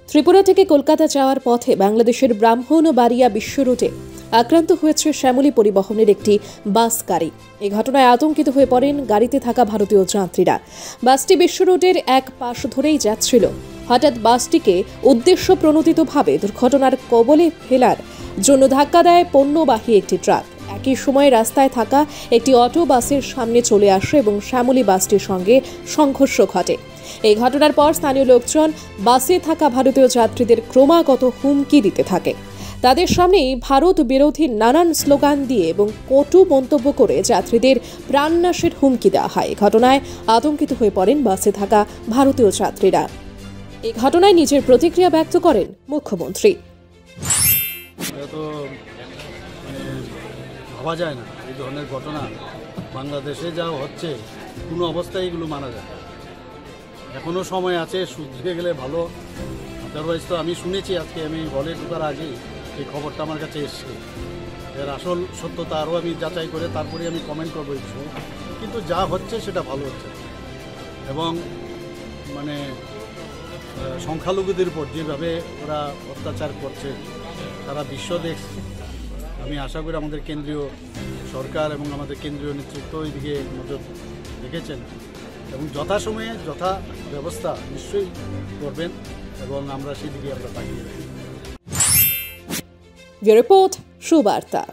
ত্রিপুরা থেকে কলকাতা যাওয়ার পথে বাংলাদেশের ব্রাহ্মণবাড়িয়া বিশ্ব রুটে আক্রান্ত হয়েছে শ্যামলী পরিবহনের একটি বাস গাড়ি। এই ঘটনায় আতঙ্কিত হয়ে পড়েন গাড়িতে থাকা ভারতীয় যাত্রীরা। বাসটি বিশ্ব রুটের এক পাশ ধরেই যাচ্ছিল। হঠাৎ বাসটিকে উদ্দেশ্য প্রণোদিতভাবে দুর্ঘটনার কবলে ফেলার জন্য ধাক্কা দেয় পণ্যবাহী একটি ট্রাক। একই সময় রাস্তায় থাকা একটি অটো বাসের সামনে চলে আসে এবং শ্যামলী বাসটির সঙ্গে সংঘর্ষ ঘটে। এই ঘটনার পর স্থানীয় লোকজন বাসে থাকা ভারতীয় যাত্রীদের ক্রমাগত হুমকি দিতে থাকে। তাদের সামনেই ভারত বিরোধী নানান স্লোগান দিয়ে এবং কটু মন্তব্য করে যাত্রীদের প্রাণনাশের হুমকি দেওয়া হয়। ঘটনায় আতঙ্কিত হয়ে পড়েন বাসে থাকা ভারতীয় যাত্রীরা। এই ঘটনায় নিজের প্রতিক্রিয়া ব্যক্ত করেন মুখ্যমন্ত্রী। ভাবা যায় না এই ধরনের ঘটনা বাংলাদেশে যা হচ্ছে, কোনো অবস্থায় এগুলো মানা যায়। এখনও সময় আছে, শুধরে গেলে ভালো। আদারওয়াইজ তো আমি শুনেছি, আজকে আমি হলে ঢোকার আগেই এই খবরটা আমার কাছে এসছে। এর আসল সত্যতা আরও আমি যাচাই করে তারপরে আমি কমেন্ট করবো এই বিষয়ে। কিন্তু যা হচ্ছে সেটা ভালো হচ্ছে এবং সংখ্যালঘুদের উপর যেভাবে ওরা অত্যাচার করছে তারা বিশ্ব দেখছে। আমি আশা করি আমাদের কেন্দ্রীয় সরকার এবং আমাদের কেন্দ্রীয় নেতৃত্ব এইদিকে নজর রেখেছেন এবং যথাসময়ে যথা ব্যবস্থা নিশ্চয়ই করবেন এবং আমরা সেদিকে আমরা তাকিয়ে রাখি। রিপোর্ট সুবার্তা।